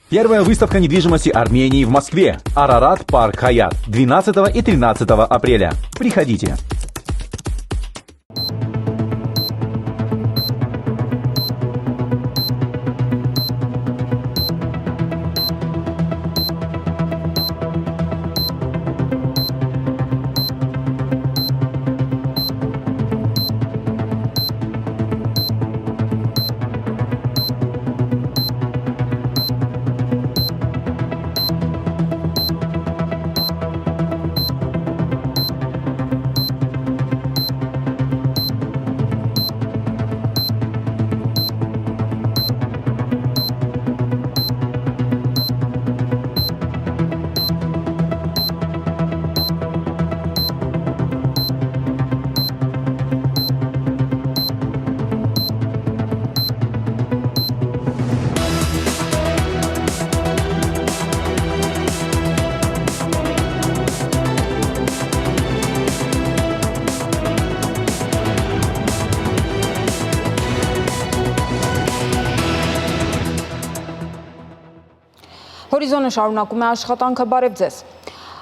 Первая выставка недвижимости Армении в Москве. Арарат Парк Хаят. 12 и 13 апреля. Приходите. Հորիզոնը շարունակում է աշխատանքը, բարև ձեզ։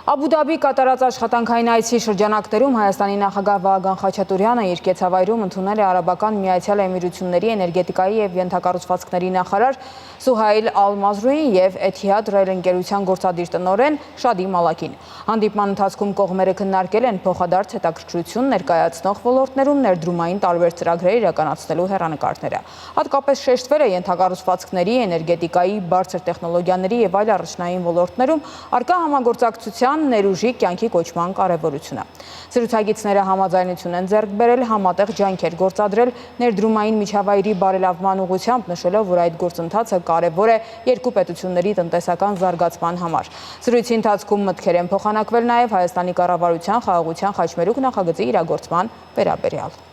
Աբու Դաբի կատարած աշխատանքային այցի շրջանակներում Հայաստանի նախագահ Վահագն Խաչատուրյանը իր կեցավայրում ընդունել է Արաբական Միացյալ Էմիրությունների էներգետիկայի և ենթակառուցվածքների նախարար Սուհայլ Ալ-Մազրուին և Էթիհադ ռեյլ ընկերության գործադիր տնօրեն Շադի Մալակին։ Հանդիպման ընթացքում կողմերը քննարկել են փոխադարձ հետաքրքրություն ներկայացնող ոլորտներում ներդրումային տարբեր ծրագրեր իրականացնելու հեռանկարները։ Հատկապես շեշտվել է ենթակառուցվածքների, էներգետիկայի, բարձր տեխնոլոգիաների և այլ առաջնային ոլորտներում առկա համագործակցության ներուժի կյանքի կոչման կարևորությունը։ Զրուցակիցները համաձայնություն են ձեռք բերել համատեղ ջանքեր գործադրել ներդրումային միջավայրի բարելավման ուղղությամբ, նշելով, որ այդ գործընթացը կարևոր է երկու պետությունների տնտեսական զարգացման համար։ Զրույցի ընթացքում մտքեր են փոխանակվել նաև Հայաստանի կառավարության խաղաղության խաչմերուկ նախագծի իրագործման վերաբերյալ։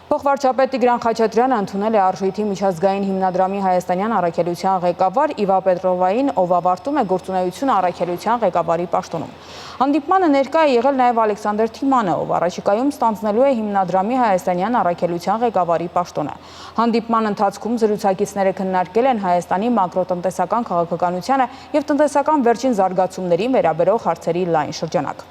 Փոխվարչապետ Տիգրան Խաչատրյանը ընդունել է Արժույթի միջազգային հիմնադրամի հայաստանյան առաքելության ղեկավար Իվա Պետրովային, ով ավարտում է գործունեությունը առաքելության ղեկավարի պաշտոնում։ Հանդիպմանը ներկա է եղել նաև Ալեքսանդր Թիմանը, ով առաջիկայում ստանձնելու է հիմնադրամի հայաստանյան առաքելության ղեկավարի պաշտոնը։ Հանդիպման ընթացքում զրուցակիցները քննարկել են Հայաստանի մակրոտնտեսական քաղաքականությանը և տնտեսական վերջին զարգացումներին վերաբերող հարցերի լայն շրջանակ։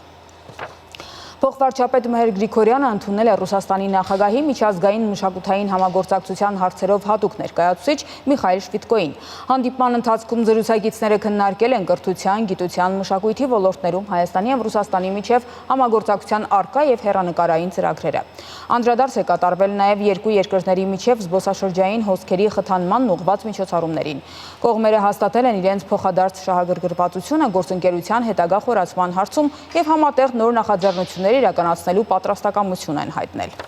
Փոխվարչապետ Մհեր Գրիգորյանը ընդունել է Ռուսաստանի նախագահի միջազգային մշակութային համագործակցության հարցերով հատուկ ներկայացուցիչ Միխայել Շվիդկոյին։ Հանդիպման ընթացքում զրուցակիցները քննարկել են կրթության, գիտության, մշակույթի ոլորտներում Հայաստանի և Ռուսաստանի միջև համագործակցության առկա և հեռանկարային ծրագրերը։ Անդրադարձ է կատարվել նաև երկու երկրների միջև զբոսաշրջային հոսքերի խթանման ուղղված միջոցառումներին։ Կողմերը հաստատել են իրենց փոխադարձ շահագրգռվածությունը գործընկերության հետագա խորացման հարցում և համատեղ նոր նախաձեռնություններ իրականացնելու պատրաստակամություն են հայտնել։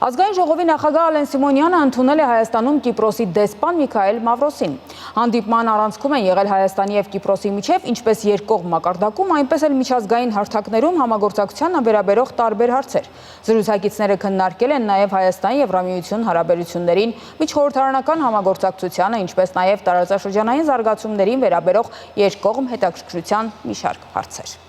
Ազգային ժողովի նախագահ Ալեն Սիմոնյանը ընդունել է Հայաստանում Կիպրոսի դեսպան Միքայել Մավրոսին։ Հանդիպման առանցքում են եղել Հայաստանի և Կիպրոսի միջև ինչպես երկկողմ մակարդակում, այնպես էլ միջազգային հարթակներում համագործակցությանը վերաբերող տարբեր հարցեր։ Զրուցակիցները քննարկել են նաև Հայաստան Եվրամիություն հարաբերություններին, միջխորհրդարանական համագործակցությանը, ինչպես նաև տարածաշրջանային զարգացումներին վերաբերող երկկողմ հետաքրքրության մի շարք հարցեր։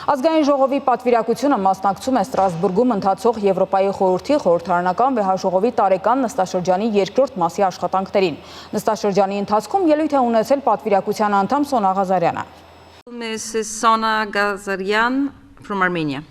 Ազգային ժողովի պատվիրակությունը մասնակցում է Ստրասբուրգում ընթացող Եվրոպայի խորհրդի խորհրդարանական վեհաժողովի տարեկան նստաշրջանի երկրորդ մասի աշխատանքներին։ Նստաշրջանի ընթացքում ելույթ է ունեցել պատվիրակության անդամ Սոնա Ղազարյանը։ Mrs. Sona Ghazaryan from Armenia.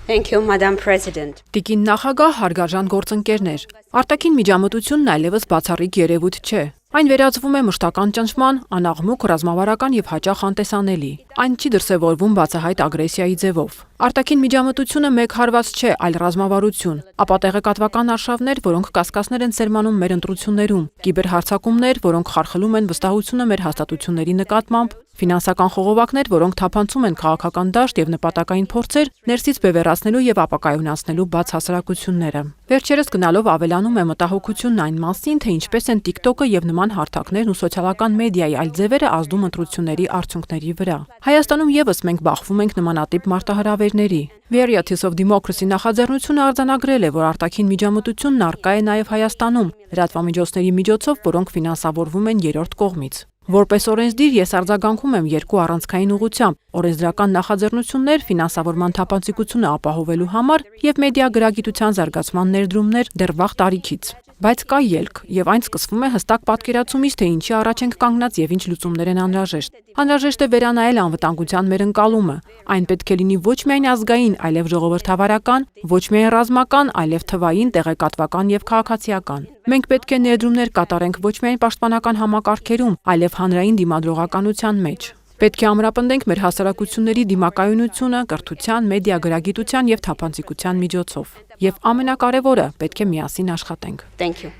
Thank you, Madam President. Տիկին նախագահ, հարգարժան գործընկերներ, արտաքին միջամտությունն այլևս բացառիկ երևույթ չէ։ Այն վերածվում է մշտական ճնշման, անաղմուկ, ռազմավարական և հաճախ անտեսանելի։ Այն չի դրսևորվում բացահայտ ագրեսիայի ձևով։ Արտաքին միջամտությունը մեկ հարված չէ, այլ ռազմավարություն, ապա տեղեկատվական արշավներ, որոնք կասկածներ են սերմանում մեր ընտրություններում, կիբերհարձակումներ, որոնք խարխլում են վստահությունը մեր հաստատությունների նկատմամբ, ֆինանսական խողովակներ, որոնք թափանցում են քաղաքական դաշտ և նպատակային փորձեր ներսից բևեռացնելու և ապակայունացնելու բաց հասարակությունները։ Վերջերս գնալով ավելանում է մտահոգությունն այն մասին, թե ինչպես են TikTok-ը և նման հարթակներն ու սոցիալական մեդիայի այլ ձևերը ազդում ընտրությունների արդյունքների վրա։ Հայաստանում ևս մենք բախվում ենք նմանատիպ մարտահրավերների։ Varieties of Democracy նախաձեռնությունը արձանագրել է, որ արտաքին միջամտությունն առկա է նաև Հայաստանում, լրատվամիջոցների միջոցով, որոնք ֆինանսավորվում են երրորդ կողմից։ Որպես օրենսդիր ես արձագանքում եմ երկու առանցքային ուղղությամբ՝ օրենսդրական նախաձեռնություններ, ֆինանսավորման թափանցիկությունը ապահովելու համար և մեդիա գրագիտության զարգացման ներդրումներ դեռ վաղ տարիքից։ Բայց կա ելք, եւ այն սկսվում է հստակ պատկերացումից, թե ինչի առաջ ենք կանգնած եւ ինչ լուծումներ են անհրաժեշտ։ Անհրաժեշտ է վերանայել անվտանգության մեր ընկալումը։ Այն պետք է լինի ոչ միայն ազգային, այլև ժողովրդավարական, ոչ միայն ռազմական, այլև թվային, տեղեկատվական եւ քաղաքացիական։ Մենք պետք է ներդրումներ կատարենք ոչ միայն պաշտպանական համակարգերում, այլև հանրային դիմադրողականության մեջ։ Պետք է ամրապնդենք մեր հասարակությունների դիմակայունությունը կրթության, մեդիա գրագիտության եւ թափանցիկության միջոցով։ Եվ ամենակարևորը, պետք է միասին աշխատենք։ Thank you.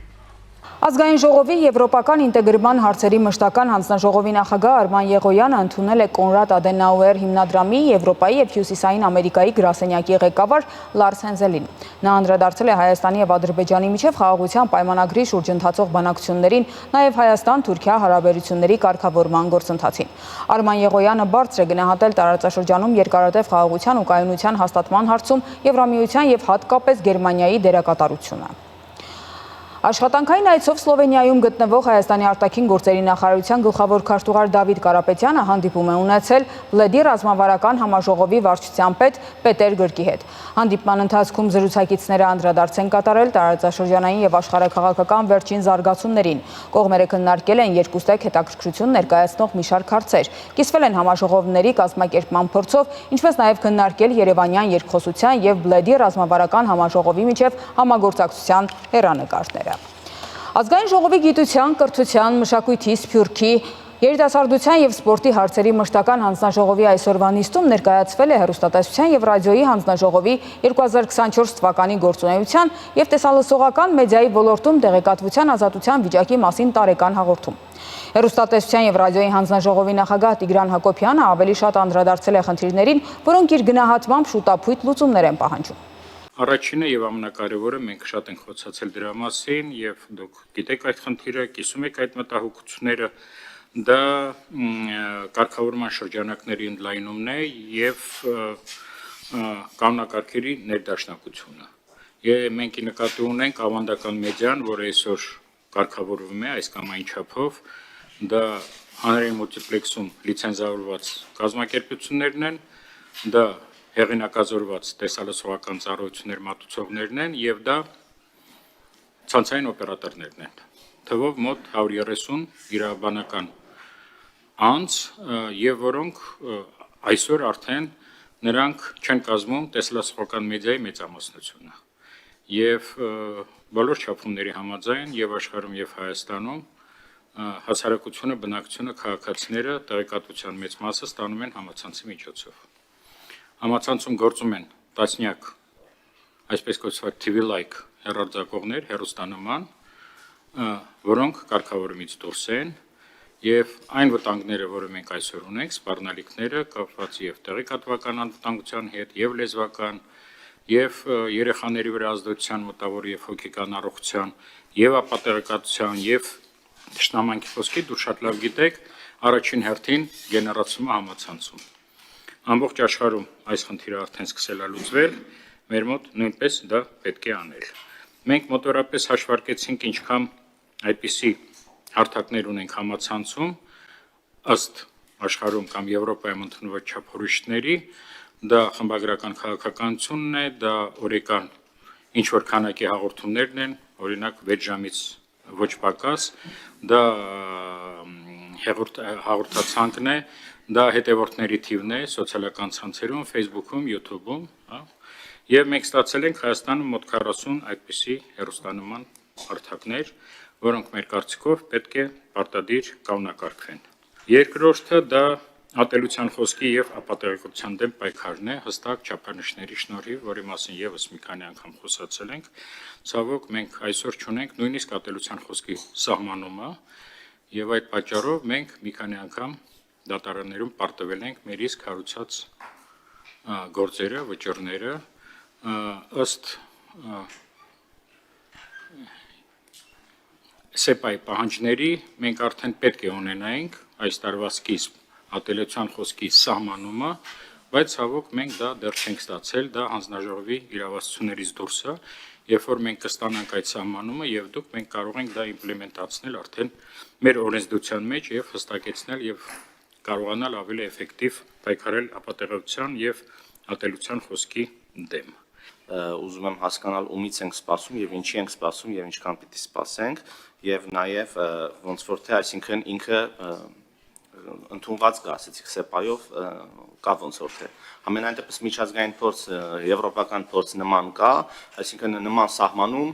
Ազգային ժողովի եվրոպական ինտեգրման հարցերի մշտական հանձնաժողովի նախագահ Արման Եղոյանը ընդունել է Կոնրադ Ադենաուեր հիմնադրամի Եվրոպայի եւ Հյուսիսային Ամերիկայի գրասենյակի ղեկավար Լարս Հենզելին։ Նա անդրադարձել է Հայաստանի եւ Ադրբեջանի միջև խաղաղության պայմանագրի շուրջ ընթացող բանակցություններին, նաեւ Հայաստան-Թուրքիա հարաբերությունների կարգավորման գործընթացին։ Արման Եղոյանը բարձր է գնահատել տարածաշրջանում երկարատև խաղաղության ու կայունության հաստատման հարցում Եվրամիության եւ հատկապես Գերմանիայի դերակատարությունը։ Աշխատանքային այցով Սլովենիայում գտնվող Հայաստանի արտաքին գործերի նախարարության գլխավոր քարտուղար Դավիթ Կարապետյանը հանդիպում է ունեցել ԼԵԴ-ի ռազմավարական համաժողովի վարչության պետ Պետեր Գրկի հետ։ Հանդիպման ընթացքում զրուցակիցները անդրադարձ են կատարել տարածաշրջանային եւ աշխարհաքաղաքական վերջին զարգացումներին։ Կողմերը քննարկել են երկուստեք հետաքրքրություն ներկայացնող մի շարք հարցեր, կիսվել են համաժողովների կազմակերպման փորձով, ինչպես նաեւ քննարկել Երևանյան երկխոսության եւ ԼԵԴ-ի ռազմավարական համաժողովի միջև համագործակցության հեռանկարները։ Ազգային ժողովի գիտության, կրթության, մշակույթի, սփյուռքի, երիտասարդության եւ սպորտի հարցերի մշտական հանձնաժողովի այսօրվա նիստում ներկայացվել է հեռուստատեսության եւ ռադիոյի հանձնաժողովի 2024 թվականի գործունեության եւ տեսալսողական մեդիայի ոլորտում տեղեկատվության ազատության վիճակի մասին տարեկան հաղորդում։ Հեռուստատեսության եւ ռադիոյի հանձնաժողովի նախագահ Տիգրան Հակոբյանը ավելի շատ անդրադարձել է խնդիրներին, որոնք իր գնահատմամբ շուտապույտ լուծումներ են պահանջում։ Առաջինը եւ ամենակարևորը մենք շատ ենք խոսացել դրա մասին եւ դուք գիտեք այդ խնդիրը, կիսում եք այդ մտահոգությունները, դա կարգավորման շրջանակների ընդլայնումն է եւ կանոնակարգերի ներդաշնակությունը։ Եվ մենք նկատի ունենք ավանդական մեդիան, որը այսօր կարգավորվում է այս կամ այն չափով, դա հանրային մուլտիպլեքսում լիցենզավորված կազմակերպություններն են, դա հեղինակազորված տեսալսողական ծառայություններ մատուցողներն են եւ դա ցանցային օպերատորներն են։ Թվով մոտ 130 իրավաբանական անձ եւ որոնք այսօր արդեն նրանք չեն կազմում տեսալսողական մեդիայի մեծամասնությունը։ Եվ բոլոր չափումների համաձայն եւ աշխարհում եւ Հայաստանում հասարակությունը, բնակչությունը, քաղաքացիները տեղեկատվության մեծ մասը ստանում են համացանցի միջոցով։ Համացանցում գործում են տասնյակ, այսպես կոչված TV-like հեռարձակողներ, հեռուստանման, որոնք կարգավորումից դուրս են եւ այն վտանգները, որը մենք այսօր ունենք, սպառնալիքները կապված եւ տեղեկատվական անվտանգության հետ, եւ լեզվական, եւ երեխաների վրա ազդեցության մտավոր եւ հոգեկան առողջության, եւ ապատեղեկատվության, եւ ճշտամանքի խոսքի դուք շատ լավ գիտեք, առաջին հերթին գեներացումը համացանցում։ Ամբողջ աշխարհում այս խնդիրը արդեն սկսել է լուծվել, մեր մոտ նույնպես դա պետք է անել։ Մենք մոտորապես հաշվարկեցինք ինչքան այդպիսի հարթակներ ունենք համացանցում, ըստ աշխարհում կամ Եվրոպայում ընդունված չափորոշիչների, դա խմբագրական քաղաքականությունն է, դա օրեկան ինչ որ քանակի հաղորդումներն են, օրինակ 6 ժամից ոչ պակաս, դա հաղորդացանկն է, դա հետևորդների թիվն է սոցիալական ցանցերում, Facebook-ում, YouTube-ում, եւ մենք ստացել ենք Հայաստանում մոտ 40 այդպիսի հեռուստանման հարթակներ, որոնք մեր կարծիքով պետք է պարտադիր կանոնակարգվեն։ Երկրորդը դա ատելության խոսքի եւ ապատեղեկատվության դեմ պայքարն է, հստակ չափանիշների շնորհիվ, որի մասին եւս մի քանի անգամ խոսացել ենք։ Ցավոք մենք այսօր չունենք նույնիսկ ատելության խոսքի սահմանումը եւ այդ պատճառով մենք մի քանի անգամ դատարաններում պարտվել ենք մեր իսկ հարուցած գործերը, վճռները ըստ ՍԵՊԱ-ի պահանջների մենք արդեն պետք է ունենայինք այս տարվա սկիզբ ատելության խոսքի սահմանումը, բայց ցավոք մենք դա դեռ չենք ստացել, դա հանձնաժողովի իրավասություններից դուրս է, երբ որ մենք կստանանք այդ սահմանումը եւ դուք մենք կարող ենք դա իմպլեմենտացնել արդեն մեր օրենսդրության մեջ եւ հստակեցնել եւ կարողանալ ավելի էֆեկտիվ պայքարել ապատեղեկության եւ ատելության խոսքի դեմ։ Ուզում եմ հասկանալ ումից ենք սպասում եւ ինչի ենք սպասում եւ ինչքան պիտի սպասենք եւ նաեւ ոնց որ թե այսինքն ինքը ընդունված կա, ասեցիք սեպայով կա ոնց որ թե ամենայն դեպս միջազգային փորձ եվրոպական փորձ նման կա, այսինքն նման սահմանում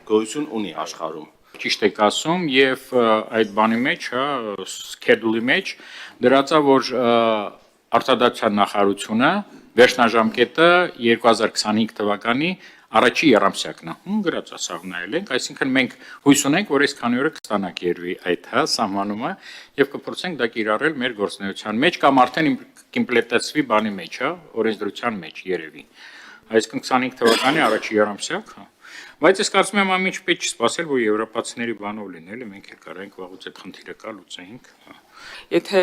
գոյություն ունի աշխարհում։ Ճիշտ եք ասում եւ այդ բանի մեջ, հա, schedule-ի մեջ դրածա որ արտադատության նախարարությունը վերջնաժամկետը 2025 թվականի առաջի երամսյակն է։ Գրած է սաղ նայել ենք, այսինքն մենք հույս ունենք, որ այս քանի օրը կստանանք երևի այդ հա սահմանումը եւ կփորձենք դա կիրառել մեր գործունեության մեջ կամ արդեն իմպլեմենտացվի բանի մեջ, հա, օրենսդրության մեջ երևի։ Այսինքն 25 թվականի առաջի երամսյակ, հա։ Բայց ես կարծում եմ ամեն ինչ պետք չի սпасել, որ եվրոպացիների բանով լինել, մենք էլ կարենք վաղուց այդ խնդիրը կա լուծենք։ Եթե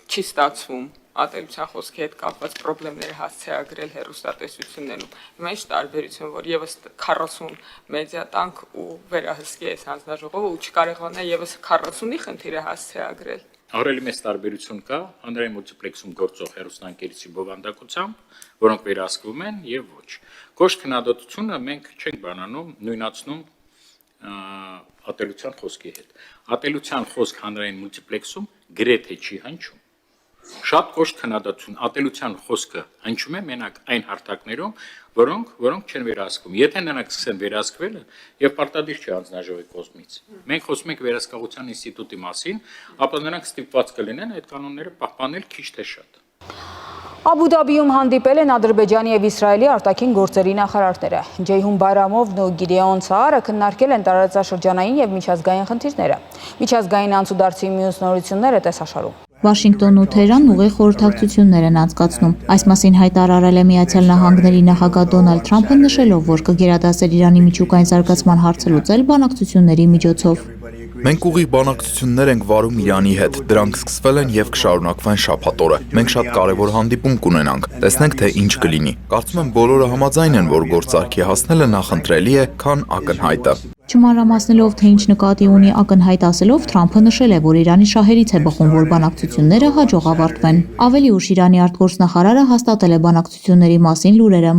չի ստացվում ատելության խոսքի հետ կապված խնդիրները հասցեագրել հեռուստատեսություններում։ Հիմա ինչ տարբերություն, որ եւս 40 մեդիա տանք ու վերահսկի այս հանձնաժողովը ու չկարողանա եւս 40-ի խնդիրը հասցեագրել։ Ավելի մեծ տարբերություն կա հանրային մուլտիպլեքսում գործող հեռուստաընկերությունների բովանդակությամբ, որոնք վերահսկվում են եւ ոչ։ Կոշտ քննադատությունը մենք չենք բանանում, նույնացնում ատելության խոսքի հետ։ Ատելության խոսք հանրային մուլտիպլեքսում գրեթե չի հնչում։ Շատ կոշտ քննադատություն ատելության խոսքը հնչում է մենակ այն հարթակներում, որոնք չեն վերահսկվում։ Եթե նրանք սկսեն վերահսկվելը եւ պարտադիր չի հանձնաժողովի կողմից։ Մենք խոսում ենք վերահսկողության ինստիտուտի մասին, ապա նրանք ստիպված կլինեն այդ կանոնները պահպանել քիչ թե շատ։ Աբու Դաբիում հանդիպել են Ադրբեջանի եւ Իսրայելի արտաքին գործերի նախարարները։ Ջեյհուն Բայրամովն ու Գիդեոն Սաարը քննարկել են տարածաշրջանային եւ միջազգային խնդիրները։ Միջազգային անցուդարձի մյուս նորությունները տեսաշարում։ Վաշինգտոնն ու Թեհրանն ուղիղ խորհրդակցություններ են անցկացնում։ Այս մասին հայտարարել է Միացյալ Նահանգների նախագահ Դոնալդ Թրամփը, նշելով, որ կգերադասեր Իրանի միջուկային զարգացման հարցը լուծել բանակցությունների միջոցով։ Մենք ուղիղ բանակցություններ ենք վարում Իրանի հետ, դրանք սկսվել են եւ կշարունակվեն շաբաթ օրը։ Մենք շատ կարեւոր հանդիպում կունենանք, տեսնենք թե ինչ կլինի։ Կարծում եմ բոլորը համաձայն են, որ գործարքի հասնելը նախընտրելի է, քան ակնհայտը։ Չմանրամասնելով, թե ինչ նկատի ունի ակնհայտ ասելով, Թրամփը նշել է, որ Իրանի շահերից է բխում, որ բանակցությունները հաջող ավարտվեն։ Ավելի ուշ Իրանի արտգործնախարարը հաստատել է բանակցությունների մասին լուրերը։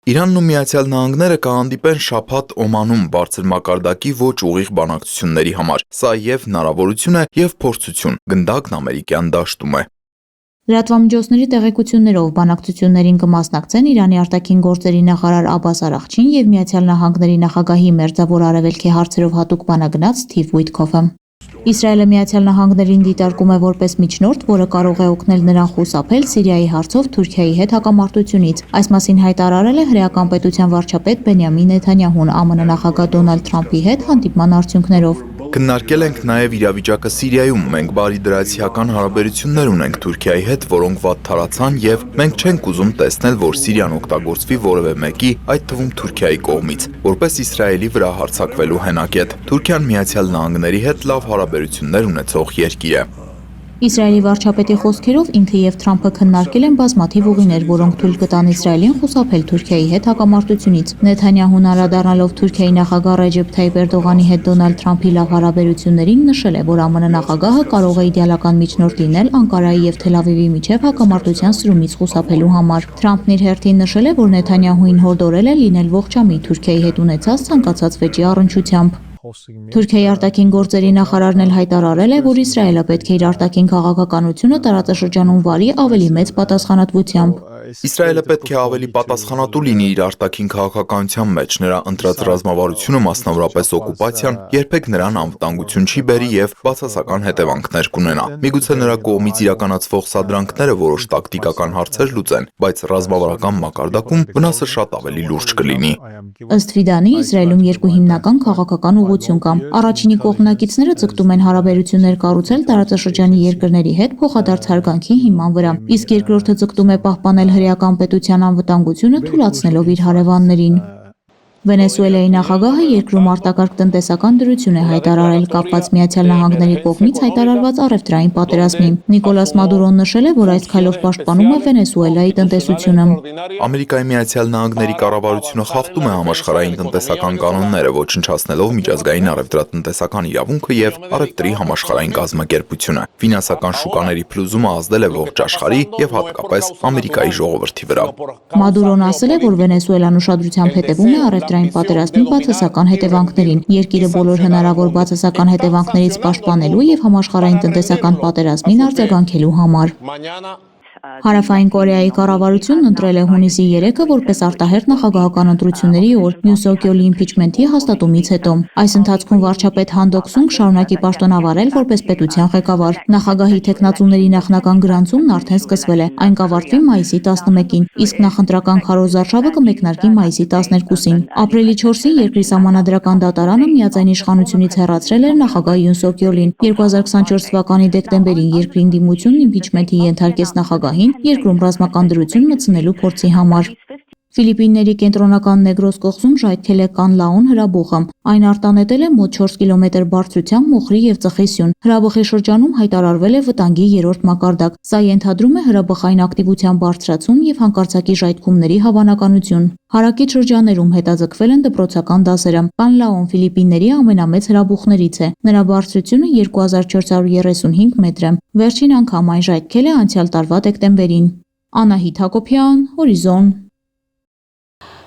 Իրանն ու Միացյալ Նահանգները կհանդիպեն շաբաթ Օմանում բարձր մակարդակի ոչ ուղիղ բանակցությունների համար։ Սա եւ հնարավորություն է եւ փորձություն։ Գնդակն ամերիկյան դաշտում է։ Լրատվամիջոցների տեղեկություններով բանակցություններին կմասնակցեն Իրանի արտաքին գործերի նախարար Աբբաս Արաղչին եւ Միացյալ Նահանգների նախագահի Մերձավոր Արևելքի հարցերով հատուկ բանագնաց Սթիվ Ուիթքոֆը։ Իսրայելը Միացյալ Նահանգներին դիտարկում է որպես միջնորդ, որը կարող է օգնել նրան խուսափել Սիրիայի հարցով Թուրքիայի հետ հակամարտությունից։ Այս մասին հայտարարել է հրեական պետության վարչապետ Բենյամին Նեթանյահուն ԱՄՆ նախագահ Դոնալդ Թրամփի հետ հանդիպման արդյունքներով։ Քննարկել ենք նաև իրավիճակը Սիրիայում։ Մենք բարիդրացիական հարաբերություններ ունենք Թուրքիայի հետ, որոնք վատ թարացան եւ մենք չենք ուզում տեսնել, որ Սիրիան օգտագործվի որևէ մեկի, այդ թվում Թուրքիայի կողմից, որպես Իսրայելի վրա հարձակվելու հենակետ։ Թուրքիան Միացյալ Նահանգների հետ լավ հարաբերություններ ունեցող երկիր է։ Իսրայելի վարչապետի խոսքերով ինքը եւ Թրամփը քննարկել են բազմաթիվ ուղիներ, որոնք թույլ կտան Իսրայելին խուսափել Թուրքիայի հետ հակամարտությունից։ Նեթանյահուն անդրադառնալով Թուրքիայի նախագահ Ռեջեփ Թայիպ Էրդողանի հետ Դոնալդ Թրամփի լավ հարաբերություններին նշել է, որ ԱՄՆ նախագահը կարող է իդեալական միջնորդ լինել Անկարայի եւ Թել Ավիվի միջև հակամարտության սրումից խուսափելու համար։ Թրամփն իր հերթին նշել է, որ Նեթանյահուին հորդորել է լինել ողջամիտ Թուրքիայի հետ ունեցած ցանկացած վեճի առնչությամբ։ Թուրքիայի արտաքին գործերի նախարարն էլ հայտարարել է, որ Իսրայելը պետք է իր արտաքին քաղաքականությունը տարածաշրջանում վարի ավելի մեծ պատասխանատվությամբ։ Իսրայելը պետք է ավելի պատասխանատու լինի իր արտաքին քաղաքականության մեջ, նրա ընտրած ռազմավարությունը, մասնավորապես օկուպացիան, երբեք նրան անվտանգություն չի բերի եւ բացասական հետևանքներ կունենա։ Միգուցե նրա կողմից իրականացվող սադրանքները որոշ տակտիկական հարցեր լուծեն, բայց ռազմավարական մակարդակում վնասը շատ ավելի լուրջ կլինի։ Ըստ Ֆիդանի, Իսրայելում երկու հիմնական քաղաքական ուղղություն կա։ Առաջինի կողմնակիցները ձգտում են հարաբերություններ կառուցել տարածաշրջանի երկրների հետ փոխադարձ հարգանքի հիման վրա, իսկ երկրորդը ձգտում է պահպանել հրեական պետության անվտանգությունը, թուլացնելով իր հարևաններին։ Վենեսուելայի նախագահը երկրում արտակարգ տնտեսական դրություն է հայտարարել կապված Միացյալ Նահանգների կողմից հայտարարված առևտրային պատերազմին։ Նիկոլաս Մադուրոն նշել է, որ այս քայլով պաշտպանում է Վենեսուելայի տնտեսությունը։ Ամերիկայի Միացյալ Նահանգների կառավարությունը խախտում է համաշխարհային տնտեսական կանոնները, ոչնչացնելով միջազգային առևտրատնտեսական իրավունքը եւ առևտրի համաշխարհային կազմակերպությունը։ Ֆինանսական շուկաների փլուզումը ազդել է ողջ աշխարհի եւ հատկապես Ամերիկայի ժողովրդի վրա։ Մադուրոն ասել է, որ Վենեսուելան ուշադրությամբ հետևում է առևտրային պատերազմի բացասական հետևանքներին, երկիրը բոլոր հնարավոր բացասական հետևանքներից պաշտպանելու եւ համաշխարհային տնտեսական պատերազմին արձագանքելու համար։ Հարավային Կորեայի կառավարությունն ընտրել է հունիսի 3-ը որպես արտահերթ նախագահական ընտրությունների օր Յուն Սոկ-յոլի իմպիչմենթի հաստատումից հետո։ Այս ընթացքում վարչապետ Han Dok-sung շարունակի պաշտոնավարել որպես պետության ղեկավար։ Նախագահի թեկնածուների նախնական գրանցումն արդեն սկսվել է։ Այն կավարտվի մայիսի 11-ին, իսկ նախընտրական քարոզարշավը կմեկնարկի մայիսի 12-ին։ Ապրիլի 4-ին երկրի սահմանադրական դատարանը միաձայն իշխանությունից հեռացրել էր նախագահ Յուն Սոկ-յոլին։ 2024 թվականի դեկտեմբերին երկրի ընդդիմությունն իմպիչմենթի ենթարկեց նախագահին երկրում ռազմական դրություն մտցնելու փորձի համար։ Ֆիլիպինների կենտրոնական Նեգրոս կղզում ժայթքել է Կանլաոն հրաբուխը։ Այն արտանետել է մոտ 4 կիլոմետր բարձրությամբ մոխրի եւ ծխի սյուն։ Հրաբխի շրջանում հայտարարվել է վտանգի 3-րդ մակարդակ։ Սա ենթադրում է հրաբխային ակտիվության բարձրացում եւ հանկարծակի ժայթքումների հավանականություն։ Հարակից շրջաներում հետաձգվել են դպրոցական դասերը։ Կանլաոն Ֆիլիպինների ամենամեծ հրաբուխներից է։ Նրա բարձրությունը 2435 մետր է։ Վերջին անգամ այն ժայթքել է անցյալ տարվա դեկտեմբերին։ Անահիտ Հակոբյան, Հորիզոն։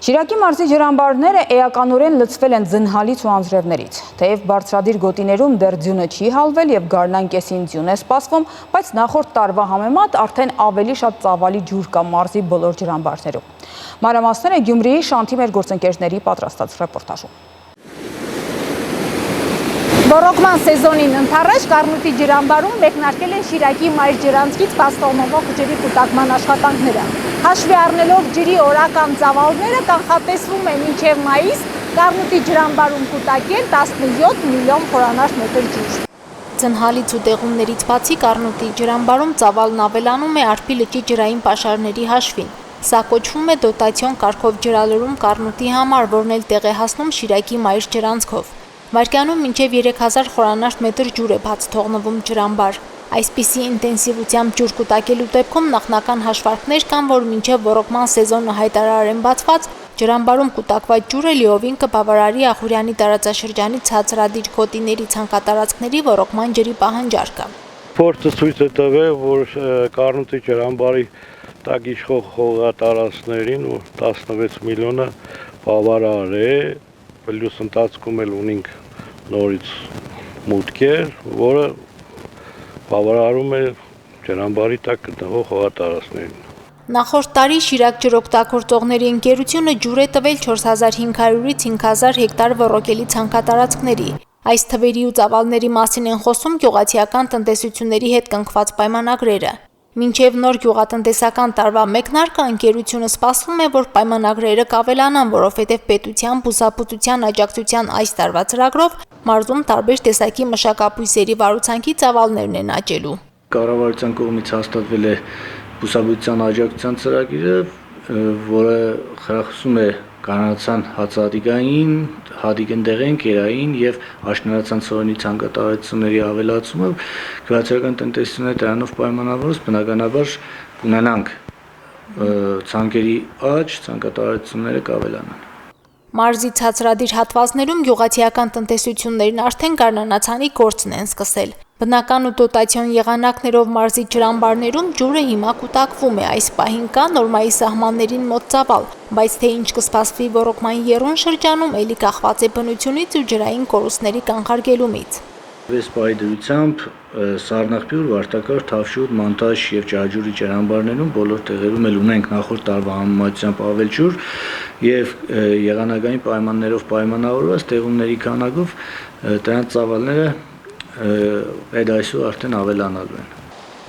Շիրակի մարզի ջրամբարները էականորեն լցվել են ձնհալից ու անձրևներից։ Թեև բարձրադիր գոտիներում դեռ ձյունը չի հալվել եւ գարնան կեսին ձյուն է սպասվում, բայց նախորդ տարվա համեմատ արդեն ավելի շատ ծավալի ջուր կա մարզի բոլոր ջրամբարներում։ Մանրամասները Գյումրիի Շանթի մեր գործընկերների պատրաստած ռեպորտաժում։ Ռոռոկման սեզոնին ընթառաջ Կառնուտի ջրամբարում մեկնարկել են Շիրակի մայր ջրանցքից վաստողնովող ջրի կուտակման աշխատանքները։ Հաշվի առնելով ջրի օրական ծավալները կանխատեսվում է մինչև մայիս Կառնուտի ջրամբարում կուտակել 17 միլիոն խորանարդ մետր ջուր։ Ձնհալից ու տեղումներից բացի Կառնուտի ջրամբարում ծավալն ավելանում է Արփի լճի ջրային պաշարների հաշվին։ Սա կոչվում է դոտացիոն կարգով ջրալորում Կառնուտի համար, որն էլ տեղ է հասնում Շիրակի մայր ջրանցքով։ Վարկյանում մինչև 3000 խորանարդ մետր ջուր է բաց թողնվում ջրամբար։ Այսպիսի ինտենսիվությամբ ջուր կուտակելու դեպքում նախնական հաշվարկներ կան, որ մինչև ռոռոկման սեզոնը հայտարարեն բացված, ջրամբարում կուտակված ջուրը լիովին կբավարարի Ախուրյանի տարածաշրջանի ցածրադիր գոտիների ցանկատարածքների ռոռոկման ջրի պահանջարկը։ Փորձը ցույց է տվել, որ Կառնուտի ջրամբարի տակ իշխող հողատարածքներին 16 միլիոնը բավարար է, պլյուս ընթացքում էլ ունենք նորից մուտքեր, որը բավարարում է ջրամբարի տակ գտնվող հողատարածքներին։ Նախորդ տարի Շիրակ ջրօգտագործողների ընկերությունը ջուր է տվել 4500-ից 5000 հեկտար ոռոգելի ցանկատարածքների։ Այս թվերի ու ծավալների մասին են խոսում գյուղացիական տնտեսությունների հետ կնքված պայմանագրերը։ Մինչև նոր գյուղատնտեսական տարվա մեկնարկը ընկերությունը սպասվում է, որ պայմանագրերը կավելանան, որովհետև պետության բուսաբուծության աջակցության այս տարվա ծրագրով մարզում տարբեր տեսակի մշակաբույսերի վարուցանքի ծավալներն են աճելու։ Կառավարության կողմից հաստատվել է բուսաբուծության աջակցության ծրագիրը, որը խրախուսում է կանանացան հացահատիկային, հատիկնդեղեն, կերային եւ աշնանացան ցորենի ցանկատարությունների ավելացումը գյուղացիական տնտեսությունները դրանով պայմանավորված բնականաբար ունենանք ցանկերի աճ, ցանկատարությունները կավելանան։ Մարզի ցածրադիր հատվածներում գյուղացիական տնտեսություններն արդեն գարնանացանի գործն են սկսել։ Բնական ու դոտացիոն եղանակներով մարզի ջրամբարներում ջուրը հիմա կուտակվում է, այս պահին կա նորմայի սահմաններին մոտ ծավալ, բայց թե ինչ կսպասվի ոռոկման եռուն շրջանում, էլի կախված է բնությունից ու ջրային կորուստների կանխարգելումից։ Վեսպայի դրությամբ Սառնախբյուր, Վարդակար, Թավշուտ, Մանտաշ եւ Ջաջուրի ջրամբարներում բոլոր տեղերում էլ ունենք նախորդ տարվա համեմատությամբ ավել ջուր եւ եղանակային պայմաններով պայմանավորված տեղումների քանակով դրանց ծավալները այդ այսօր արդեն ավելանալու են։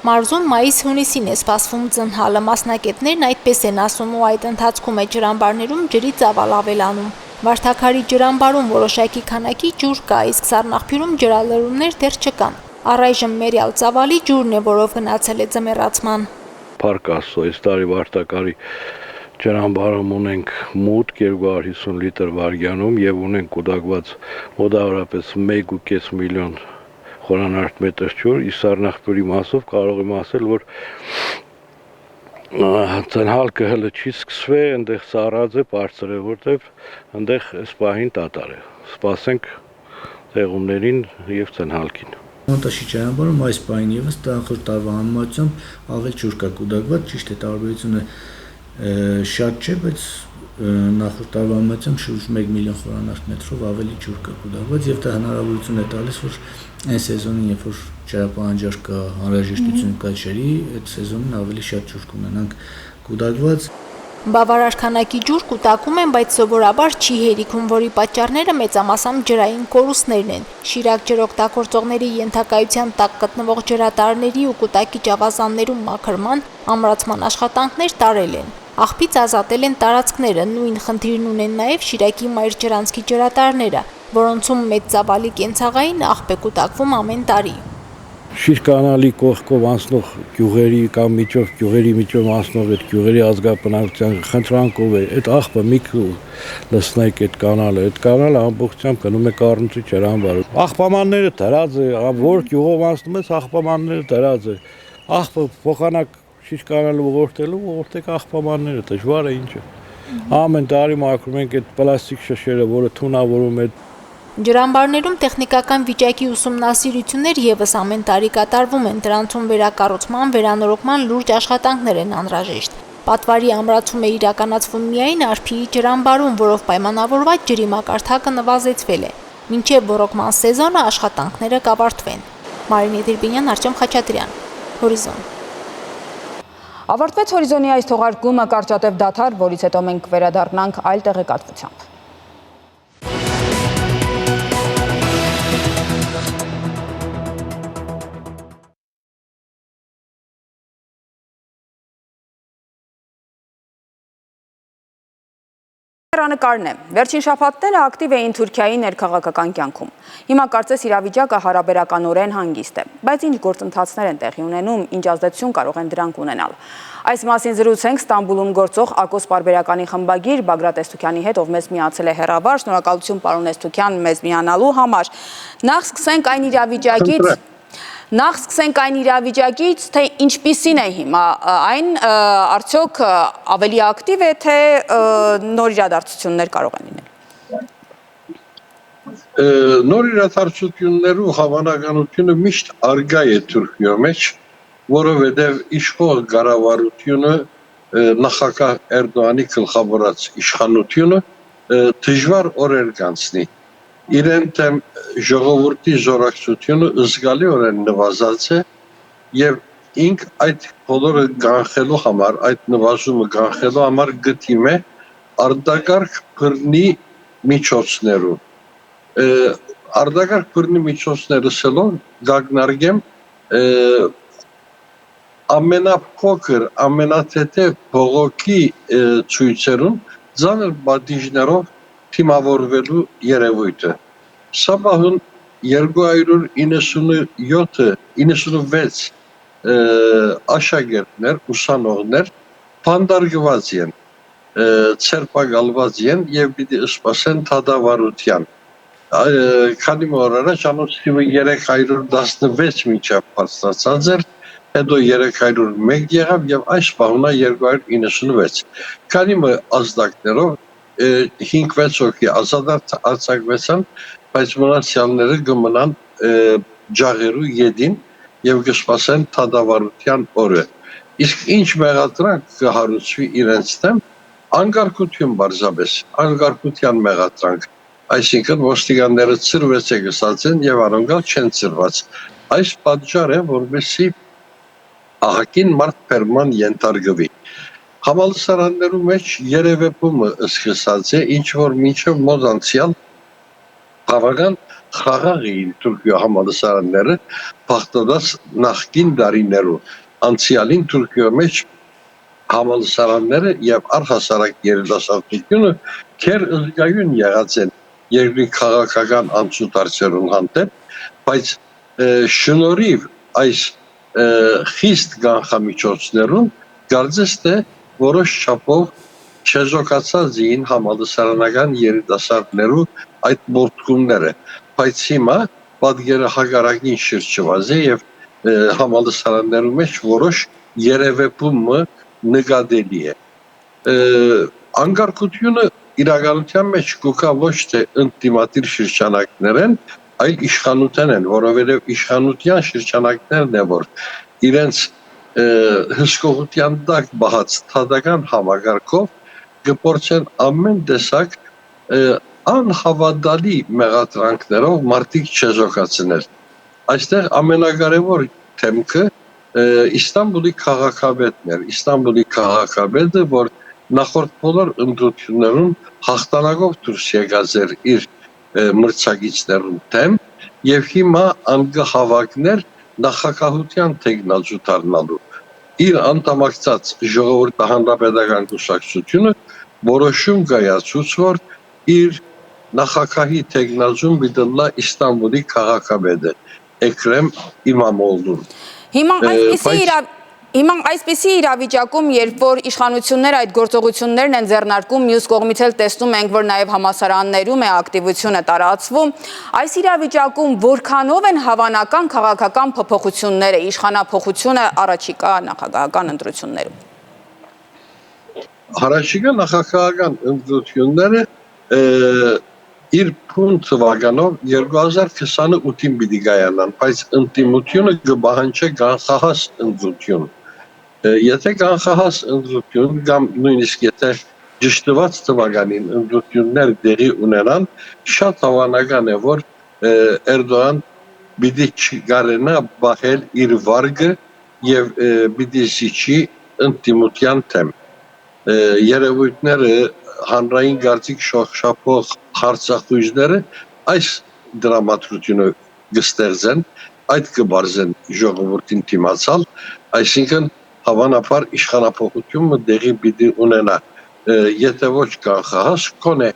Մարզում մայիս-հունիսին է սպասվում ձնհալը, մասնակիցներն այդպես են ասում ու այդ ընթացքում է ջրամբարներում ջրի ծավալ ավելանում։ Վարդակարի ջրամբարում որոշակի քանակի ջուր կա, իսկ Սառնախբյուրում ջրալարումներ դեռ չկան։ Առայժմ մերյալ ծավալի ջուրն է, որով գնացել է ձմեռացման։ Փառք Աստծո, այս տարի Վարդակարի ջրամբարում ունենք մուտք 250 լիտր վայրկյանում եւ ունենք կուտակված մոտավորապես 1.5 միլիոն խորանարդ մետր ջուր, իսկ Սառնախպյուրի մասով կարող եմ ասել, որ ցանհալքը հələ չի սկսվե, այնտեղ սառած է, բարձր է, որտեվ այնտեղ այս պահին տատար է։ Սպասենք տեղումներին եւ ցանհալքին։ Մոնտաժի ջրամբարում այս պահին եւս նախորդ տարվա համեմատությամբ ավելի ջուր կա կուտակված, ճիշտ է, տարբերությունը շատ չէ, բայց նախորդ տարվա համեմատությամբ շուրջ 1 միլիոն խորանարդ մետրով ավելի ջուր կա կուտակված եւ դա հնարավորություն է տալիս, որ այն սեզոնին, երբ որ ջրապահանջարկ կա, անհրաժեշտություն կա ջրի, այդ սեզոնին ավելի շատ ջուր կունենանք կուտակված։ Բավարար քանակի ջուր կուտակում են, բայց սովորաբար չի հերիքում, որի պատճառները մեծամասամբ ջրային կորուստներն են։ Շիրակ ջրօգտագործողների ենթակայության տակ գտնվող ջրատարների ու կուտակի ավազաններում մաքրման, ամրացման աշխատանքներ տարել են։ Աղբից ազատել են տարածքները, նույն խնդիրն ունեն նաև Շիրակի Մայրջրանցքի ջրատարները, որոնցում մեծ ծավալի կենցաղային աղբ է կուտակվում ամեն տարի։ Շիրկանալի կողքով անցնող գյուղերի կամ գյուղերի միջով անցնող այդ գյուղերի ազգաբնակության խնդրանքով է այդ աղբը մի լցնեք այդ կանալը ամբողջությամբ գնում է կառնուտի ջրամբարը։ Աղբամանները դրած է, որ գյուղով անցնում ես աղբամանները դրած է։ Աղբը փոխանակ շիրկանալը ուղղորդեք աղբամանները, դժվար է ինչ է։ Ամեն տարի մաքրում ենք այդ պլաստիկ շշերը, որը թունավորում է։ Ջրամբարներում տեխնիկական վիճակի ուսումնասիրություններ եւս ամեն տարի կատարվում են, դրանցում վերակառուցման, վերանորոգման լուրջ աշխատանքներ են անհրաժեշտ։ Պատվարի ամրացում է իրականացվում միայն Արփիի ջրամբարում, որով պայմանավորված ջրի մակարդակը նվազեցվել է։ Մինչև ռոռոկման սեզոնը աշխատանքները կավարտվեն։ Մարինե Դիրբինյան, Արտյոմ Խաչատրյան, Հորիզոն։ Ավարտվեց Հորիզոնի այս թողարկումը, կարճատև դադար, որից հետո մենք վերադառնանք այլ տեղեկատվությամբ։ Հեռանկարն է։ Վերջին շաբաթները ակտիվ էին Թուրքիայի ներքաղաքական կյանքում։ Հիմա կարծես իրավիճակը հարաբերականորեն հանգիստ է, բայց ինչ գործընթացներ են տեղի ունենում, ինչ ազդեցություն կարող են դրանք ունենալ։ Այս մասին զրուցենք Ստամբուլում գործող Ակոս պարբերականի խմբագիր Բագրատ Էստուքյանի հետ, ով մեզ միացել է հեռավար։ Շնորհակալություն պարոն Էստուքյան մեզ միանալու համար։ Նախ սկսենք այն իրավիճակից, թե ինչպիսին է հիմա այն, արդյոք ավելի ակտիվ է, թե նոր իրադարձություններ կարող են լինել։ Նոր իրադարձություններու հավանականությունը միշտ արգա է Թուրքիո մեջ, որովհետև իշխող կառավարությունը նախագահ Էրդողանի գլխավորած իշխանությունը դժվար օրեր կանցնի։ Իրեն թեմ ժողովրդի զորակցությունը զգալիորեն նվազած է եւ ինք այդ բոլորը կանխելու համար, այդ նվազումը կանխելու համար գտիմ է արտակարգ բռնի միջոցներով։ Արտակարգ բռնի միջոցները սելով գագնարգեմ ամենափոքր, ամենաթեթև բողոքի ցույցերուն ծանր պատիժներով թիմավորվելու երևույթը։ Սաբահուն 296 աշակերտներ, ուսանողներ փանդարգված են, ցերպակալված են եւ պիտի սպասեն դատավարության։ Քանի օր առաջ անոնց թիվը 316 միջավ բարձրացած էր, հետո 301 եղավ եւ այս պահունա 296։ Քանի ազդակներով 5-6 հոգի ազատ արձակվեցան, բայց մնացյալները կմնան ջաղերու ետին եւ կսպասեն դատավարության օրը։ Իսկ ինչ մեղադրանք կհարուցվի իրենց դեմ, անկարգություն բարձրապես, անկարգության մեղադրանք, այսինքն ոստիկանները ծրվեց է գսած են եւ առանցալ չեն ծրված։ Այս պատճառ է, որովհետեւ ահագին մարդ պերման ենթարկվի։ Համալսարաններու մեջ երևեպումը սկսած է, ինչ որ մինչև մոտ անցյալ բավական խաղաղ էին Թուրքիո համալսարանները, բախտադած նախկին դարիներու անցյալին Թուրքիո մեջ համալսարանները եւ առհասարակ երիտասարդությունը քեր զգայուն եղած են երկրի քաղաքական անցուդարձերուն հանդեպ, բայց շնորհիվ այս խիստ կանխամիջոցներուն կարծես թե որոշ չափով չեզոքացած էին համալսարանական երիտասարդներու այդ մորթկումները, բայց հիմա պատգերը հագարակին շրջված է եւ համալսարաններու մեջ որոշ երևեպումը նկատելի է։ Անկարգությունը իրականության մեջ կուկա ոչ թե ընդդիմադիր շրջանակներեն, այլ իշխանության են, որովհետև իշխանության շրջանակներն է, որ իրենց հսկողության տակ բահած թադական համագարկով կփորձեն ամեն տեսակ անհավատալի մեղադրանքներով մարդիկ չեզոքացնել։ Այստեղ ամենակարևոր թեմքը Իստանբուլի քաղաքապետն էր, Իստանբուլի քաղաքապետը, որ նախորդ բոլոր ընտրություններում հաղթանակով դուրս եկած էր իր մրցակիցներուն դեմ եւ հիմա անգահավակներ նախագահության տեխնազու դառնալու իր անդամակցած ժողովրդի հանրապետական կուսակցությունը որոշում կայացուց, որ իր նախագահի տեխնազուն բիդլա Իստանբուլի քաղաքապետը Էքրեմ Իմամօղլուն։ Հիմա այսպիսի իրավիճակում, երբ որ իշխանությունները այդ գործողություններն են ձեռնարկում, մյուս կողմից էլ տեսնում ենք, որ նաև համալսարաններում է ակտիվությունը տարածվում, այս իրավիճակում որքանով են հավանական քաղաքական փոփոխությունները, իշխանափոխությունը առաջիկա նախագահական ընտրություններում։ Առաջիկա նախագահական ընտրությունները իր փուն թվականով 2028-ին պիտի կայանան, բայց ընդդիմությունը կպահանջի կանխահաս ընտրություն։ Եթե կանխահաս ընտրություն կամ նույնիսկ եթե ճշտված թվականին ընտրություններ տեղի ունենան, շատ հավանական է, որ Էրդողան պիտի չկարենա բախել իր վարկը եւ պիտի զիջի ընդդիմության թեմ։ Երևույթները հանրային կարծիք շոշափող հարցախույժները այս դրամատրությունը կստեղծեն, այդ կբարձեն ժողովրդին դիմացալ, այսինքն հավանաբար իշխանափոխությունը տեղի պիտի ունենա, եթե ոչ կանխահաս, կոնե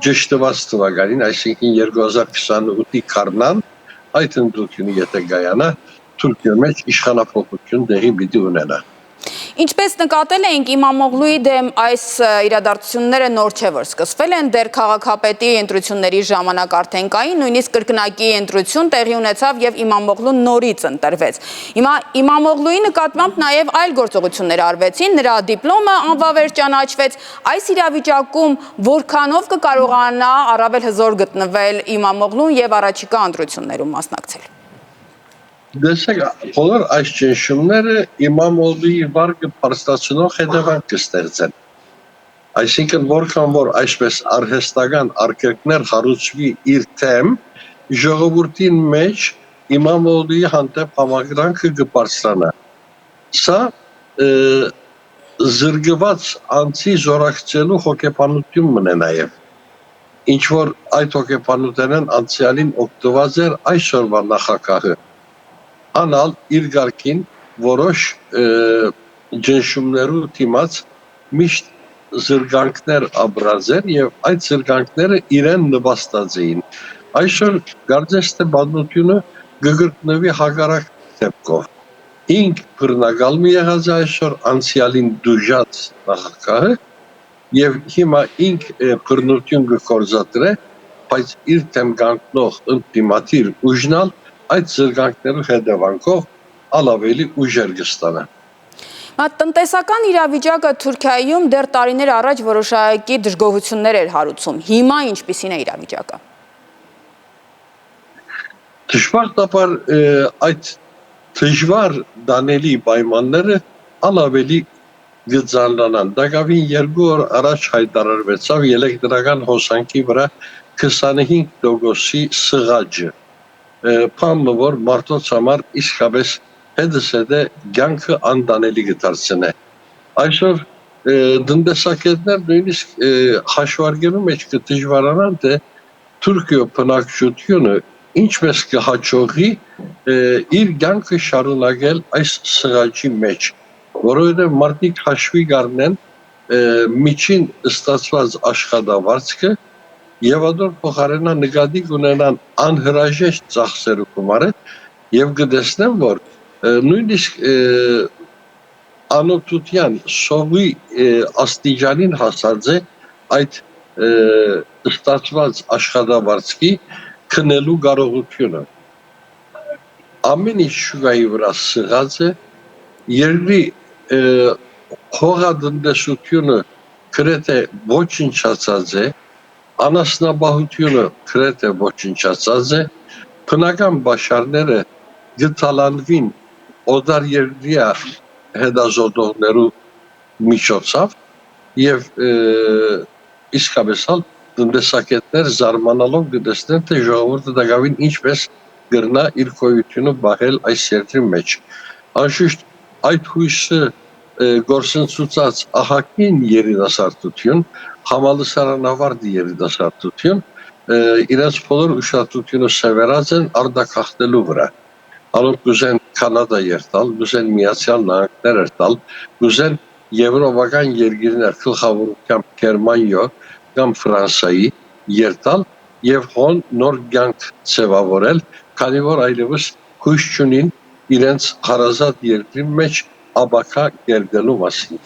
ճշտված թվականին, այսինքն 2028-ի քառնան, այդ ընտրությունը եթե կայանա, Թուրքիայի մեջ իշխանափոխություն տեղի պիտի ունենա։ Ինչպես նկատել էինք, Իմամօղլուի դեմ այս իրադարձությունները նոր չէ, որ սկսվել են, դեռ քաղաքապետի ընտրությունների ժամանակ արդեն կային, նույնիսկ կրկնակի ընտրություն տեղի ունեցավ եւ Իմամօղլուն նորից ընտրվեց։ Հիմա Իմամօղլուի նկատմամբ նաեւ այլ գործողություններ արվեցին, նրա դիպլոմը անվավեր ճանաչվեց։ Այս իրավիճակում որքանով կկարողանա առավել հզոր գտնվել Իմամօղլուն եւ առաջիկա ընտրություններում մասնակցել։ Դեսեք, բոլոր այս ճնշումները Իմամօղլուի վարկը փաստացնող հետևանք կստեղծեն։ Այսինքն որքան որ այսպես արհեստական արկերկներ հարուցվի իր թեմ, ժողովրդին մեջ Իմամօղլուի հանդեպ համակրանքը կբարձրանա։ Սա զրկված անձի զորակցելու հոգեբանություն մնե նաև։ Ինչ որ այդ հոգեբանութենեն անցյալին օգտված էր այսօրվա նախագահը։ Անալ իր գարկին որոշ ջնշումներու դիմաց միշտ զրկանքներ աբրազեն եւ այդ զրկանքները իրեն նվաստած էին։ Այսօր կարծես թե բանությունը գգրտնվի հագարակ դեպքով։ Ինք բռնակալ մի եղած այսօր անցյալին դուժած նախագահը եւ հիմա ինք բռնություն կկործադրե, բայց իր դեմ կանգնող ընդդիմադիր ուժնալ այդ զրկանքներու հետևանքով ալավելի ուժեր կստանա։ Տնտեսական իրավիճակը Թուրքիայում դեռ տարիներ առաջ որոշակի դժգոհություններ էր հարուցում։ Հիմա ինչպիսին է իրավիճակը։ Դժբախտաբար այդ դժվար դանելի պայմանները ալավելի գծանանան։ Դակավին 2 օր առաջ հայտարարվեցավ էլեկտրական հոսանքի վրա 25% սղաճը։ Պամը, որ մարդոց համար իսկապես հետսեդե գյանքը անդանելի գտարցնե։ Այսօր տնտեսագետներ նույնիսկ հաշվարկելու մեջ կդժվարանան, թե Թուրքիո բնակչությունը ինչպես կհաջողի իր գյանքը շարունակել այս սղաճի մեջ, որովհետև մարդիկ հաշվի կառնեն միջին ստացված աշխատավարձքը եւ ադոր փոխարենա նկատի կունենան անհրաժեշտ ծախսերը գումարը եւ կտեսնեն, որ նույնիսկ անօթության սովի աստիճանին հասած է այդ ստացված աշխատավարձքի քնելու կարողությունը։ Ամեն ինչ շուկայի վրա սղած է, երկրի հողատնտեսությունը գրեթե ոչնչացած է, անասնաբահությունը գրեթե ոչնչացած է, բնական բաշարները գտալանվին օդար երկրիա հետազոտողներու միջոցով եւ իսկապես տնտեսագետներ զարմանալով գտեսնեն թե ժողովուրդը դակավին ինչպես գրնա իր գոյությունը բահել այս երկրի մեջ։ Անշուշտ այդ հույսը գործընծուծած ահագին երիտասարդություն, համալսարանավարտ երիտասարդություն, իրենց բոլոր ուշադրությունը սևեռած են արտաքաղթելու վրա։ Անոնք կուզեն Կանադա երթալ, կուզեն Միացյալ Նահանգներ երթալ, կուզեն եվրոպական երկիրներ գլխավորությամբ Գերմանիա կամ Ֆրանսիայի երթալ եւ հոն նոր կյանք ձևավորել, քանի որ այլևս հույս չունին իրենց հարազատ երկրի մեջ ապակա կերտելու մասին։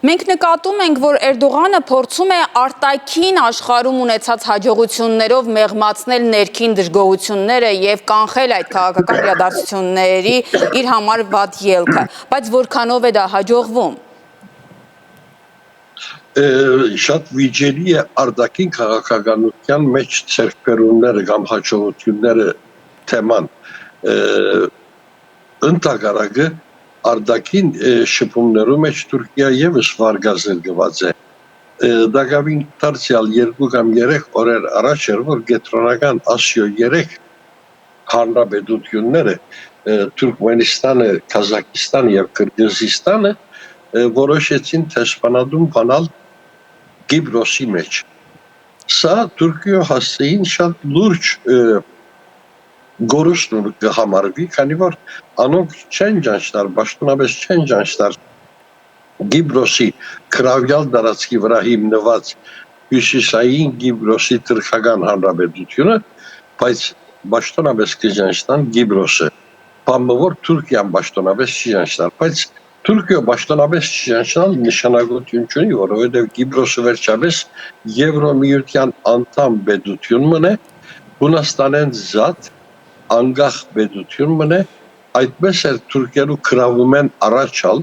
Մենք նկատում ենք, որ Էրդողանը փորձում է արտաքին աշխարհում ունեցած հաջողություններով մեղմացնել ներքին դժգոհությունները եւ կանխել այդ քաղաքական իրադարձությունների իր համար վատ ելքը, բայց որքանով է դա հաջողվում։ Շատ վիճելի է արտաքին քաղաքականության մեջ ցերկերունները կամ հաջողությունները թեման ընդհանրակը արտաքին շփումներու մեջ Թուրքիա եւս վարգազրկված է։ Դակավին դարձյալ 2 կամ 3 օրեր առաջ էր, որ Կենտրոնական Ասիա 3 հանրապետությունները Թուրքմենստանը, Կազախստանը եւ Կիրգիզստանը որոշեցին թեժբանադում բանալ Կիպրոսի մեջ։ Սա Թուրքիա հասցեին շատ լուրջ գորուսնուր կհամարվի, քանի որ անոնք չեն ճանչնար, պաշտոնապես չեն ճանչնար Կիպրոսի քրավյալ տարածքի վրա հիմնված հյուսիսային Կիպրոսի թուրքական հանրապետությունը, բայց պաշտոնապես կճանչնան Կիպրոսը։ Բանը որ Թուրքիան պաշտոնապես չի ճանչնար, բայց Թուրքիա պաշտոնապես չճանչնալ նշանակություն չունի, որովհետև Կիպրոսը վերջապես Եվրոմիության անդամ պետություն մնե, Հունաստանեն զատ անգախ պետություն մնե, այդպես էր Թուրքիայու քրավում են առաջալ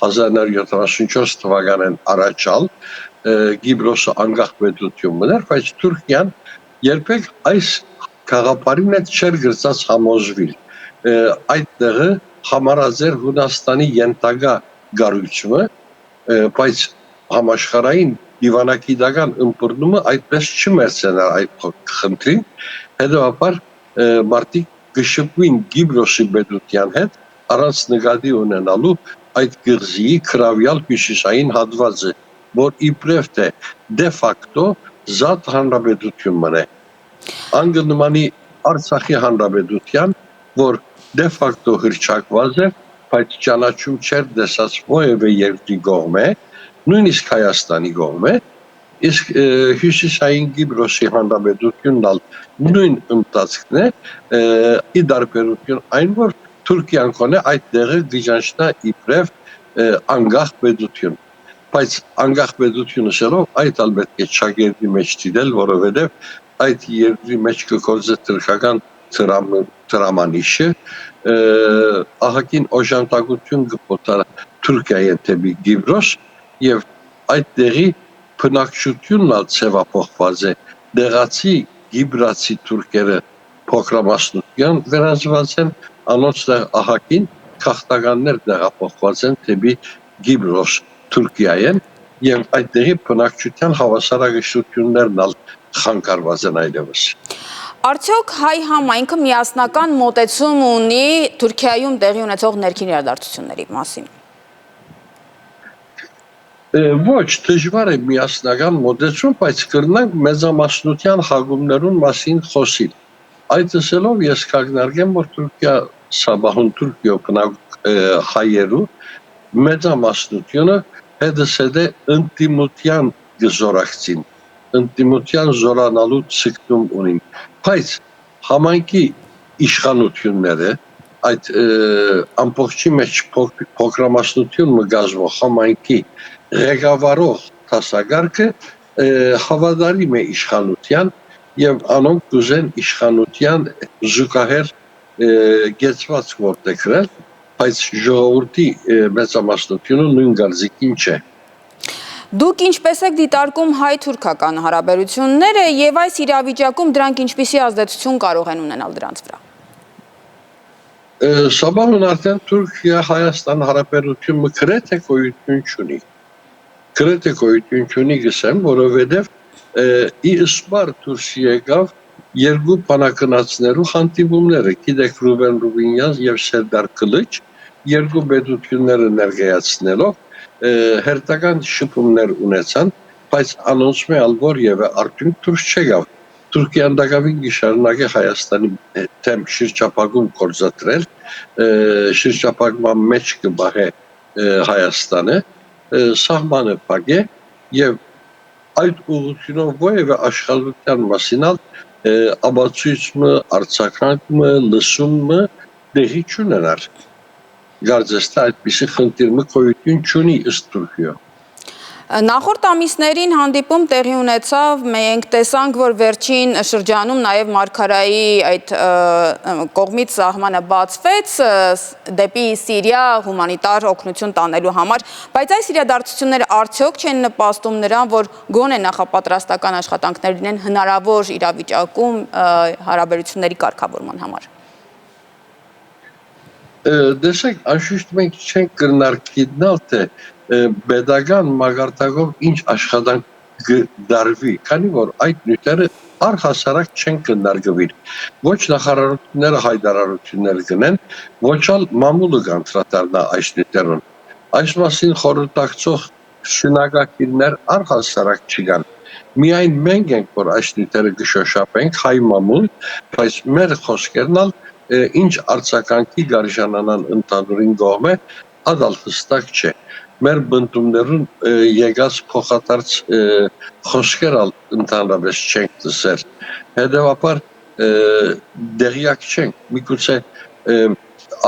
1974 թվականին առաջալ Կիպրոսը անգախ պետություն մներ, բայց Թուրքիան երբեք այս գաղափարին հետ չէր գրծած համոզվել։ Այդտեղը համարած էր Հունաստանի ենթակա գառույցը, բայց համաշխարհային դիվանագիտական ըմբռնումը այդպես չմերձենար այդ խնդրին, հետևաբար մարդիկ կշփվին Կիպրոսի պետության հետ առանց նկատի ունենալու այդ գղզիի քրավյալ հյուսիսային հատվածը, որ իբրև թե դե ֆակտո զատ հանրապետություն մնե։ Անգլմանի Արցախի հանրապետության, որ դե ֆակտո հրճակված է, բայց ճանաչում չէր դեսած ովևէ երկրի կողմէ, նույնիսկ Հայաստանի կողմէ, իսկ հյուսիսային Կիպրոսի հանրապետությունն ալ նույն ընթացքն է, ի տարբերություն այն, որ Թուրքիան կոնե այդ տեղը դիժանչնա իբրև անգախ պետություն, բայց անգախ պետությունը շելով այդ ալ պետք է չագերդի մեջ դիտել, որովհետև այդ երկրի մեջ կգործե թուրքական տրամանիշը, ահագին օժանդակություն կփոխանա Թուրքիայի դեպի Կիպրոս եւ այդ տեղի բնակչությունն ալ ցեվափոխված է, դեղացի գիբրացի թուրքերը փոքրամասնության վերածված են, անոնց ահագին քաղաքականներ տեղափոխված են դեպի Կիպրոս Թուրքիայեն եւ այդտեղի բնակչության հավասարակշռություններն ալ խանգարված են այլևս։ Արդյոք հայ համայնքը միասնական մոտեցում ունի Թուրքիայում տեղի ունեցող ներքին իրադարձությունների մասին։ Ոչ, դժվար է միասնական մոտեցում, բայց կրնանք մեծամասնության հագումներուն մասին խոսիլ։ Այդ ասելով ես կարգնարկեմ, որ Թուրքիա Սաբահուն Թուրքիո բնակ հայերու մեծամասնությունը հետսեդե ընտիմության գզորակցին, ընտիմության զորանալու ցկտում ունին, բայց համայնքի իշխանությունները այդ ամբողջի մեջ փոքրամասնություն մգազմող համայնքի ղեկավարող տասագարկը հավատարիմ է իշխանության եւ անոնք կուզեն իշխանության զուգահեռ գեցված որտեքրել, բայց ժողովրդի մեծամասնությունը նույն գարզիկին չէ։ Դուք ինչպես եք դիտարկում հայ-թուրքական հարաբերությունները եւ այս իրավիճակում դրանք ինչպիսի ազդեցություն կարող են ունենալ դրանց վրա։ Սաբահուն արդեն Թուրքիա-Հայաստան հարաբերությունը գրեթե գոյություն չունի։ Գրեթե գոյություն չունի գսեմ, որովհետեւ ի ըսպար դուրս եկավ երկու բանակնացներու հանդիպումները, գիտեք Ռուբեն Ռուբինյան եւ Սերդար Կլիչ, երկու պետությունները ներկայացնելով հերթական շփումներ ունեցան, բայց անոնցմեալ որևէ արդյունք դուրս չեկավ։ Թուրքիան դակավին գիշարնակե Հայաստանի թեմ շրջապագում կործատրել, շրջապագման մեջ կբահե Հայաստանը, սահմանը պագե եւ այդ ուղղությունով որևէ աշխատության մասինալ աբացույցը, արձագանքը, լսումը դեղի չունենար։ Գարձեստա այդպիսի խնդիրը գոյություն չունի ըստ Թուրքիա։ Նախորդ ամիսներին հանդիպում տեղի ունեցավ, մենք տեսանք, որ վերջին շրջանում նաև Մարգարայի այդ կողմից սահմանը բացվեց դեպի Սիրիա հումանիտար օգնություն տանելու համար, բայց այս իրադարձությունները արդյոք չեն նպաստում նրան, որ գոնե նախապատրաստական աշխատանքներ լինեն հնարավոր իրավիճակում հարաբերությունների կարգավորման համար։ Դեսեք, անշուշտ մենք չենք կրնարկիտնալ, թե պետական մագարտակով ինչ աշխատանք դարվի, քանի որ այդ նյութերը առհասարակ չեն կնարգվիր։ Ոչ նախարարությունները հայտարարություններ գնեն, ոչ ալ մամուլը կանտրատարնա այս նյութերուն։ Այս մասին խորհրդակցող շնագակիրներ առհասարակ չկան։ Միայն մենք ենք, որ այս նյութերը կշոշափենք հայ մամուլ, բայց մեր խոսքերն ինչ արձագանքի գարժանանան ընդհանուրին կողմը, ադալ հստակ չէ։ Մեր բնդումներուն եկած փոխադարձ խոսքեր ընդհանրապես չենք տեսել։ Հետևաբար դեղյակ չենք, միգուցե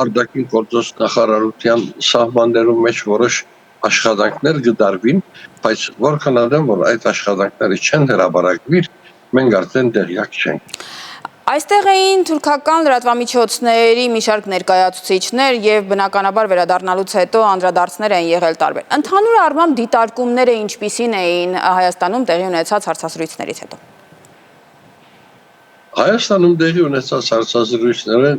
արտաքին գործոս նախարարության սահմաններում մեջ որոշ աշխատանքներ կդարվին, բայց որքան ադեմ որ այդ աշխատանքները չեն հրապարակվիր, մենք արդեն դեղյակ չենք։ Այստեղ էին թուրքական լրատվամիջոցների մի շարք ներկայացուցիչներ եւ բնականաբար վերադառնալուց հետո անդրադարձներ են եղել տարբեր։ Ընդհանուր առմամբ դիտարկումները ինչպիսին էին Հայաստանում տեղի ունեցած հարցազրույցներից հետո։ Հայաստանում տեղի ունեցած հարցազրույցները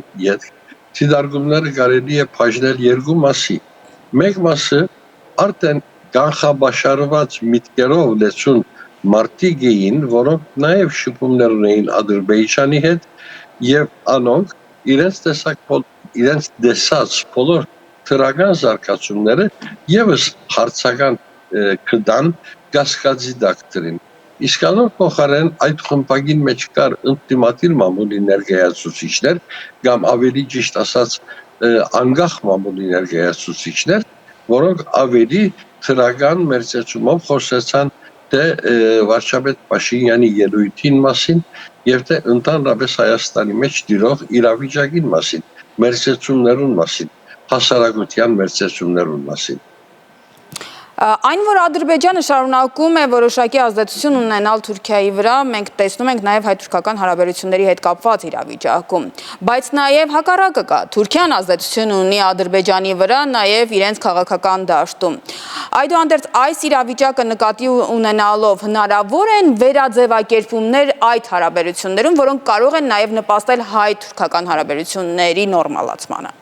դիտարկումները կարելի է բաժնել երկու մասի։ Մեկ մասը արդեն կանխաբաշարված միտքերով լեցուն մարդիկ էին, որոնք նաև շփումներ ունեին Ադրբեջանի հետ եւ անոնք իրենց տեսած բոլոր թրական զարգացումները եւս հարցական կդան կասկածի դակտրին։ Իսկ անոնք փոխարեն այդ խմբագին մեջ կար ինտիմատիվ մամուլի ներկայացուցիչներ կամ ավելի ճիշտ ասած անկախ մամուլի ներկայացուցիչներ, որոնք ավելի թրական մերձեցումով խոսեցան թե վարչապետ Փաշինյանի ելույթին մասին եւ թե ընդհանրապես Հայաստանի մեջ տիրող իրավիճակին մասին, մերձեցումներուն մասին, հասարակության մերձեցումներուն մասին։ Այն, որ Ադրբեջանը շարունակում է որոշակի ազդեցություն ունենալ Թուրքիայի վրա, մենք տեսնում ենք նաև հայ-թուրքական հարաբերությունների հետ կապված իրավիճակում, բայց նաև հակառակը կա, Թուրքիան ազդեցություն ունի Ադրբեջանի վրա նաև իրենց քաղաքական դաշտում։ Այդուհանդերձ այս իրավիճակը նկատի ունենալով հնարավոր են վերաձևակերպումներ այդ հարաբերություններում, որոնք կարող են նաև նպաստել հայ-թուրքական հարաբերությունների նորմալացմանը։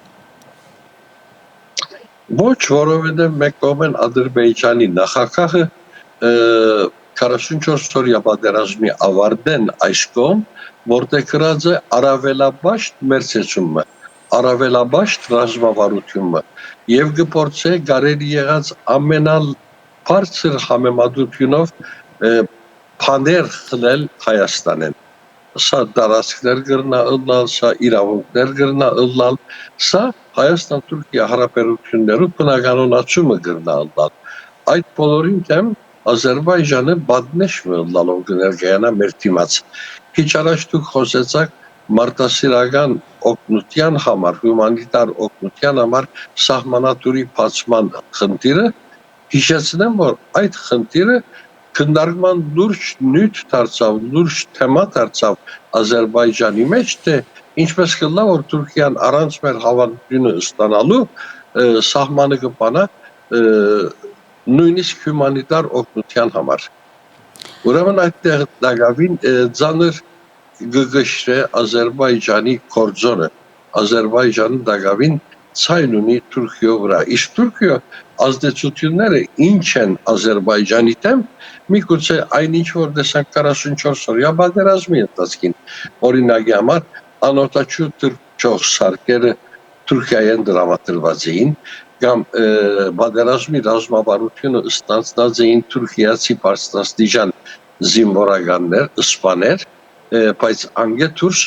Ոչ, որովհետև մեկ կողմեն Ադրբեջանի նախագահը 44 օրյա պատերազմի ավարտեն այս կողմ, որտեղ գրած է առավելաբաշտ մերձեցումը, առավելաբաշտ ռազմավարությունը եւ գործե կարելի եղած ամենալ բարձր համեմատությունով փաներ խլել Հայաստանեն։ Սա տարածքներ գրնա ըլլալ, սա իրավունքներ գրնա ըլլալ, սա Հայաստան-Թուրքիա հարաբերություններու բնականոնացումը գրնա ըլլալ։ Այդ բոլորին թեմ Ադրբեջանը բադնեշ ըլլալով կներկայանա մեր դիմաց։ Քիչ առաջ դուք խոսեցաք մարդասիրական օգնության համար, հումանիտար օգնության համար սահմանատուրի բացման խնդիրը, հիշեցնեմ, որ այդ խնդիրը քննարկման լուրջ նյութ դարձավ, լուրջ թեմա դարձավ Ադրբեջանի մեջ, թե ինչպես կլինի, որ Թուրքիան առանց մեր հավանությունը ստանալու սահմանը կպանա նույնիսկ հումանիտար օգնության համար։ Ուրեմն այդտեղ դակավին ծանր գգշրե Ադրբեջանի կորձոնը, Ադրբեջանը դակավին ցայն ունի Թուրքիո վրա, իսկ Թուրքիո ազդեցությունները ինչ են Ադրբեջանի դեմ, միգուցե այնինչ որ տեսանք 44 օրյա պատերազմի ընթացքին, օրինակի համար անօտաչու թուրքչող սարքերը Թուրքիայեն դրամատրված էին, կամ պատերազմի ռազմավարությունը ստանձնած էին թուրքիացի բարձրաստիճան զինվորականներ, սպաներ, բայց անգեթուրս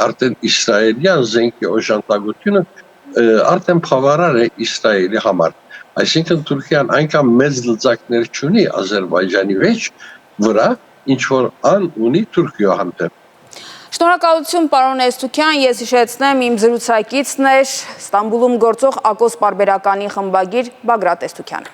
արդեն իսրայելյան զենքի օժանդակությունը արդեն բավարար է Իսրայելի համար։ Այսինքն Թուրքիան այնքան մեծ լծակներ չունի Ադրբեջանի վրա, ինչ որ ան ունի Թուրքիո հանդեպ։ Շնորհակալություն պարոն Էստուքյան, ես հիշեցնեմ իմ զրուցակիցն էր Ստամբուլում գործող Ակոս պարբերականի խմբագիր Բագրատ Էստուքյանը։